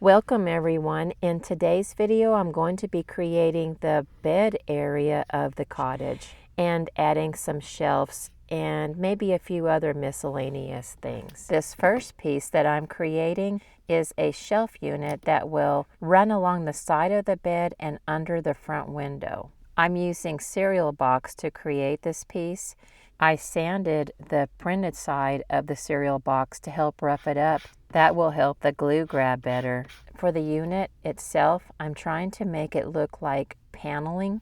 Welcome everyone. In today's video, I'm going to be creating the bed area of the cottage and adding some shelves and maybe a few other miscellaneous things. This first piece that I'm creating is a shelf unit that will run along the side of the bed and under the front window. I'm using cereal box to create this piece. I sanded the printed side of the cereal box to help rough it up. That will help the glue grab better. For the unit itself, I'm trying to make it look like paneling.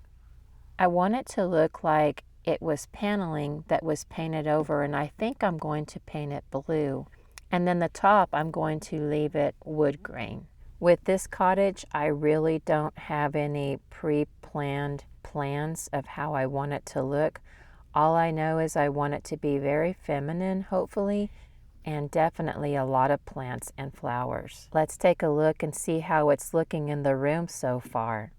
I want it to look like it was paneling that was painted over, and I think I'm going to paint it blue. And then the top, I'm going to leave it wood grain. With this cottage, I really don't have any pre-planned plans of how I want it to look. All I know is I want it to be very feminine, hopefully, and definitely a lot of plants and flowers. Let's take a look and see how it's looking in the room so far.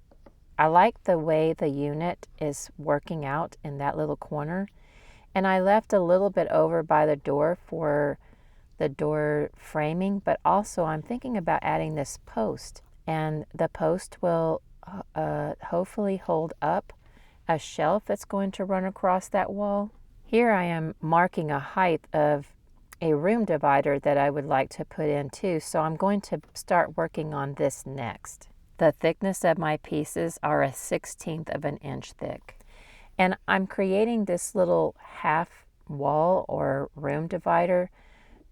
I like the way the unit is working out in that little corner, and I left a little bit over by the door for the door framing, but also I'm thinking about adding this post, and the post will hopefully hold up a shelf that's going to run across that wall. Here I am marking a height of a room divider that I would like to put in too, so I'm going to start working on this next. The thickness of my pieces are 1/16 of an inch thick, and I'm creating this little half wall or room divider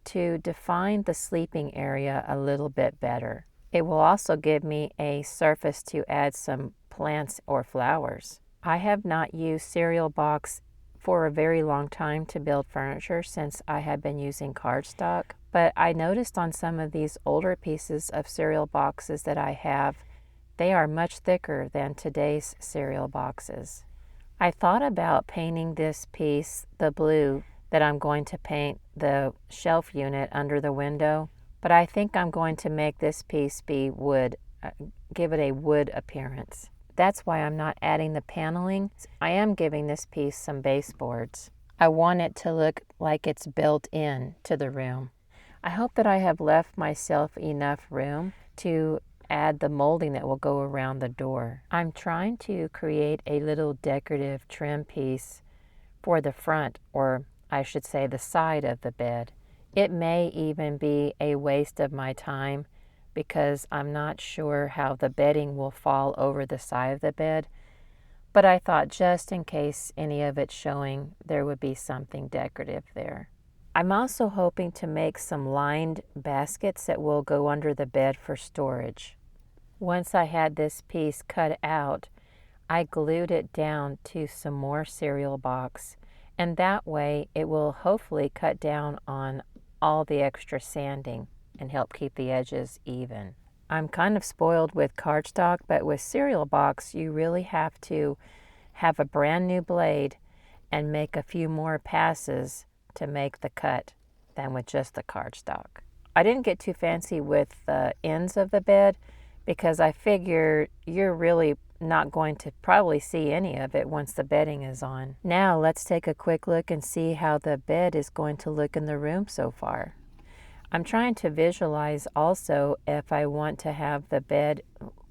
to define the sleeping area a little bit better. It will also give me a surface to add some plants or flowers. I have not used cereal box for a very long time to build furniture since I have been using cardstock, but I noticed on some of these older pieces of cereal boxes that I have, they are much thicker than today's cereal boxes. I thought about painting this piece the blue that I'm going to paint the shelf unit under the window, but I think I'm going to make this piece be wood, give it a wood appearance. That's why I'm not adding the paneling. I am giving this piece some baseboards. I want it to look like it's built in to the room. I hope that I have left myself enough room to add the molding that will go around the door. I'm trying to create a little decorative trim piece for the front, or I should say the side of the bed. It may even be a waste of my time because I'm not sure how the bedding will fall over the side of the bed, but I thought just in case any of it's showing, there would be something decorative there. I'm also hoping to make some lined baskets that will go under the bed for storage. Once I had this piece cut out, I glued it down to some more cereal box, and that way it will hopefully cut down on all the extra sanding and help keep the edges even. I'm kind of spoiled with cardstock, but with cereal box, you really have to have a brand new blade and make a few more passes to make the cut than with just the cardstock. I didn't get too fancy with the ends of the bed because I figure you're really not going to probably see any of it once the bedding is on. Now let's take a quick look and see how the bed is going to look in the room so far. I'm trying to visualize also if I want to have the bed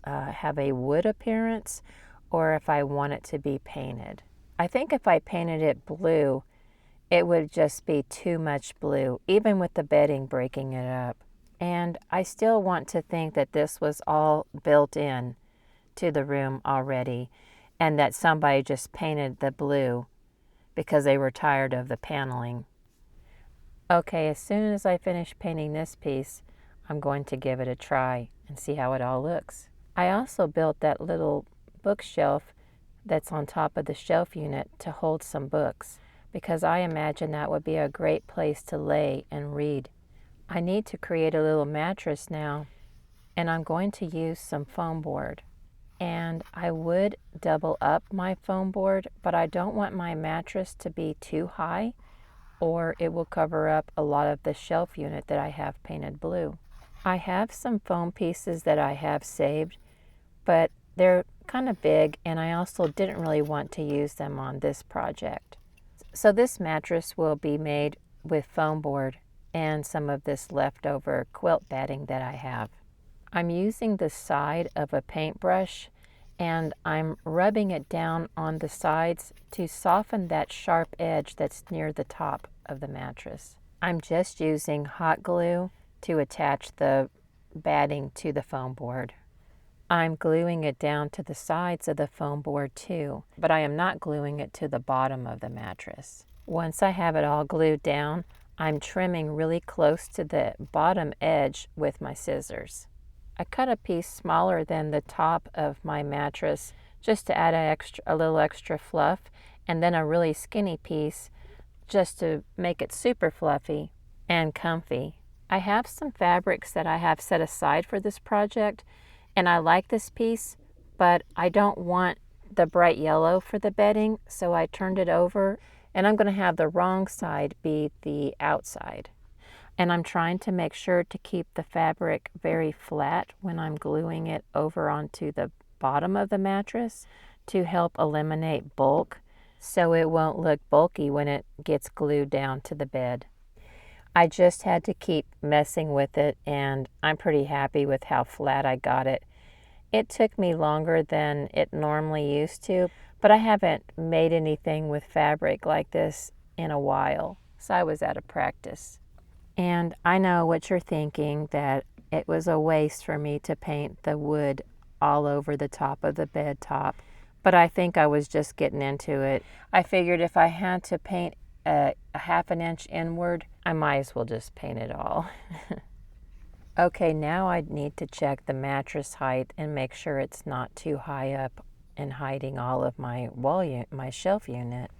have a wood appearance or if I want it to be painted. I think if I painted it blue, it would just be too much blue, even with the bedding breaking it up. And I still want to think that this was all built in to the room already and that somebody just painted the blue because they were tired of the paneling. Okay, as soon as I finish painting this piece, I'm going to give it a try and see how it all looks. I also built that little bookshelf that's on top of the shelf unit to hold some books because I imagine that would be a great place to lay and read. I need to create a little mattress now, and I'm going to use some foam board. And I would double up my foam board, but I don't want my mattress to be too high or it will cover up a lot of the shelf unit that I have painted blue. I have some foam pieces that I have saved, but they're kind of big and I also didn't really want to use them on this project. So this mattress will be made with foam board and some of this leftover quilt batting that I have. I'm using the side of a paintbrush and I'm rubbing it down on the sides to soften that sharp edge that's near the top of the mattress. I'm just using hot glue to attach the batting to the foam board. I'm gluing it down to the sides of the foam board too, but I am not gluing it to the bottom of the mattress. Once I have it all glued down, I'm trimming really close to the bottom edge with my scissors. I cut a piece smaller than the top of my mattress just to add a little extra fluff, and then a really skinny piece just to make it super fluffy and comfy. I have some fabrics that I have set aside for this project, and I like this piece, but I don't want the bright yellow for the bedding, so I turned it over, and I'm going to have the wrong side be the outside. And I'm trying to make sure to keep the fabric very flat when I'm gluing it over onto the bottom of the mattress to help eliminate bulk, so it won't look bulky when it gets glued down to the bed. I just had to keep messing with it, and I'm pretty happy with how flat I got it. It took me longer than it normally used to, but I haven't made anything with fabric like this in a while, so I was out of practice. And I know what you're thinking, that it was a waste for me to paint the wood all over the top of the bed top, but I think I was just getting into it. I figured if I had to paint a half an inch inward, I might as well just paint it all. Okay, now I need to check the mattress height and make sure it's not too high up and hiding all of my my shelf unit.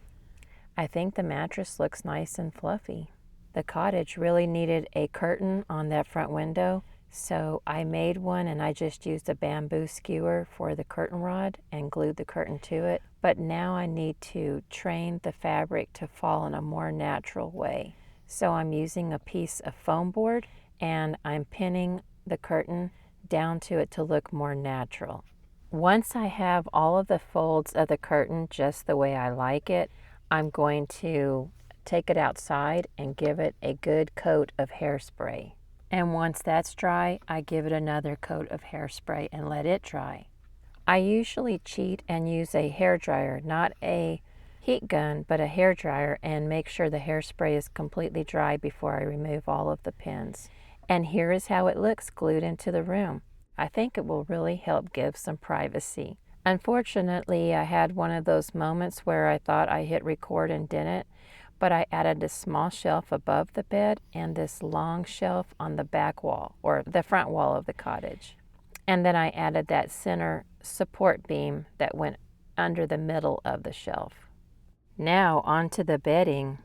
I think the mattress looks nice and fluffy. The cottage really needed a curtain on that front window, so I made one, and I just used a bamboo skewer for the curtain rod and glued the curtain to it. But now I need to train the fabric to fall in a more natural way. So I'm using a piece of foam board, and I'm pinning the curtain down to it to look more natural. Once I have all of the folds of the curtain just the way I like it, I'm going to take it outside and give it a good coat of hairspray. And once that's dry, I give it another coat of hairspray and let it dry. I usually cheat and use a hairdryer, not a heat gun, but a hairdryer, and make sure the hairspray is completely dry before I remove all of the pins. And here is how it looks glued into the room. I think it will really help give some privacy. Unfortunately, I had one of those moments where I thought I hit record and didn't, but I added a small shelf above the bed and this long shelf on the back wall, or the front wall of the cottage. And then I added that center support beam that went under the middle of the shelf. Now onto the bedding.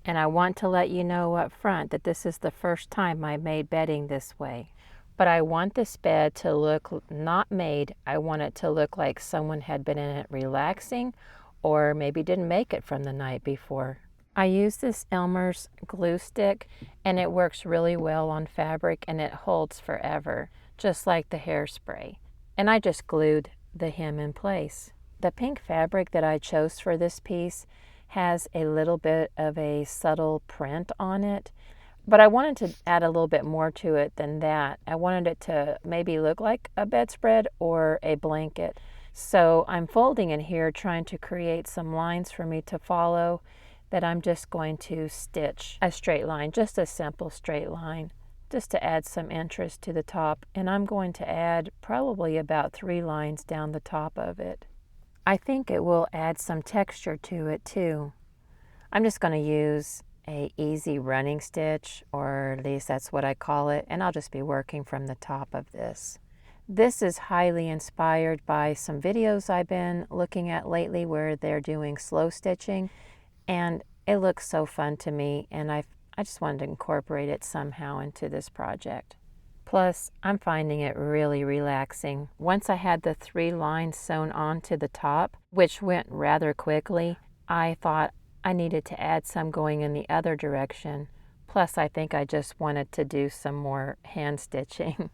And I want to let you know up front that this is the first time I made bedding this way. But I want this bed to look not made. I want it to look like someone had been in it relaxing, or maybe didn't make it from the night before. I use this Elmer's glue stick, and it works really well on fabric, and it holds forever, just like the hairspray. And I just glued the hem in place. The pink fabric that I chose for this piece has a little bit of a subtle print on it, but I wanted to add a little bit more to it than that. I wanted it to maybe look like a bedspread or a blanket. So I'm folding it here, trying to create some lines for me to follow that I'm just going to stitch a straight line, just a simple straight line, just to add some interest to the top. And I'm going to add probably about 3 lines down the top of it. I think it will add some texture to it too. I'm just going to use a easy running stitch, or at least that's what I call it, and I'll just be working from the top of this. This is highly inspired by some videos I've been looking at lately where they're doing slow stitching, and it looks so fun to me, and I just wanted to incorporate it somehow into this project. Plus, I'm finding it really relaxing. Once I had the 3 lines sewn onto the top, which went rather quickly, I thought I needed to add some going in the other direction. Plus, I think I just wanted to do some more hand stitching.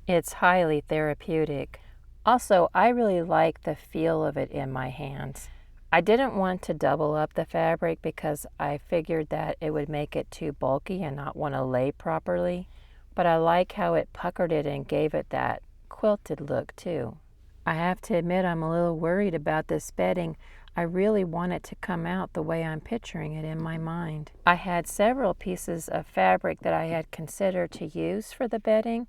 It's highly therapeutic. Also, I really like the feel of it in my hands. I didn't want to double up the fabric because I figured that it would make it too bulky and not want to lay properly. but I like how it puckered it and gave it that quilted look too. I have to admit I'm a little worried about this bedding. I really want it to come out the way I'm picturing it in my mind. I had several pieces of fabric that I had considered to use for the bedding.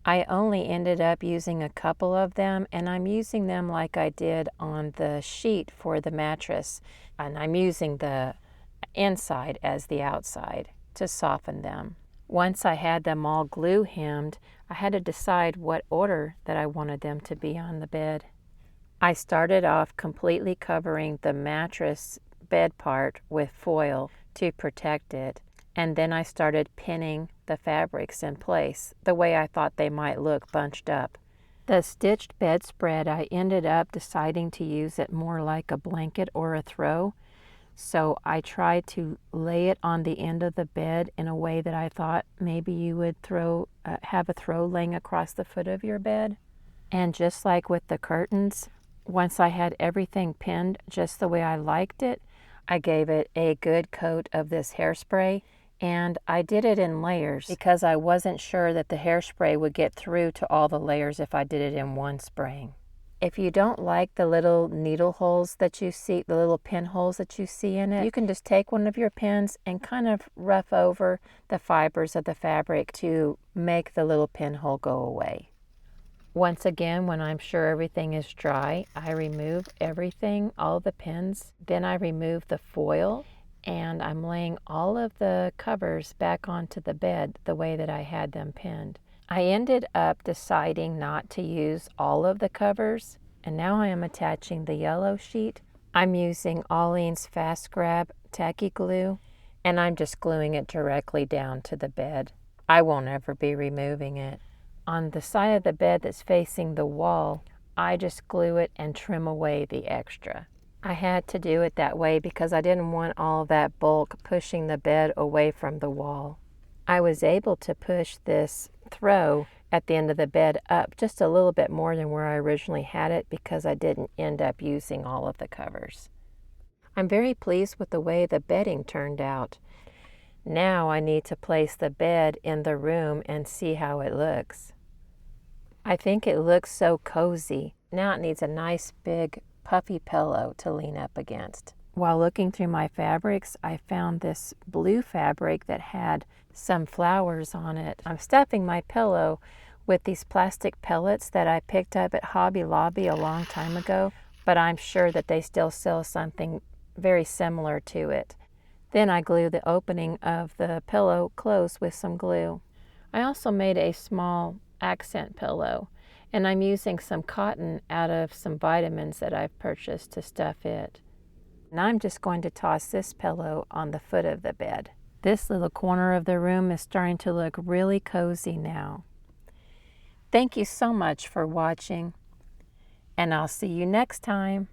I only ended up using a couple of them, and I'm using them like I did on the sheet for the mattress. And I'm using the inside as the outside to soften them. Once I had them all glue hemmed, I had to decide what order that I wanted them to be on the bed. I started off completely covering the mattress bed part with foil to protect it, and then I started pinning the fabrics in place the way I thought they might look bunched up. The stitched bedspread, I ended up deciding to use it more like a blanket or a throw. So I tried to lay it on the end of the bed in a way that I thought maybe you would have a throw laying across the foot of your bed. And just like with the curtains, once I had everything pinned just the way I liked it, I gave it a good coat of this hairspray, and I did it in layers because I wasn't sure that the hairspray would get through to all the layers if I did it in one spraying. If you don't like the little needle holes that you see, the little pinholes that you see in it, you can just take one of your pins and kind of rough over the fibers of the fabric to make the little pinhole go away. Once again, when I'm sure everything is dry, I remove everything, all the pins. Then I remove the foil, and I'm laying all of the covers back onto the bed the way that I had them pinned. I ended up deciding not to use all of the covers, and now I am attaching the yellow sheet. I'm using Aleene's Fast Grab tacky glue, and I'm just gluing it directly down to the bed. I won't ever be removing it. On the side of the bed that's facing the wall, I just glue it and trim away the extra. I had to do it that way because I didn't want all that bulk pushing the bed away from the wall. I was able to push this throw at the end of the bed up just a little bit more than where I originally had it because I didn't end up using all of the covers. I'm very pleased with the way the bedding turned out. Now I need to place the bed in the room and see how it looks. I think it looks so cozy. Now it needs a nice big puffy pillow to lean up against. While looking through my fabrics, I found this blue fabric that had some flowers on it. I'm stuffing my pillow with these plastic pellets that I picked up at Hobby Lobby a long time ago, but I'm sure that they still sell something very similar to it. Then I glue the opening of the pillow closed with some glue. I also made a small accent pillow, and I'm using some cotton out of some vitamins that I've purchased to stuff it. And I'm just going to toss this pillow on the foot of the bed. This little corner of the room is starting to look really cozy now. Thank you so much for watching, and I'll see you next time.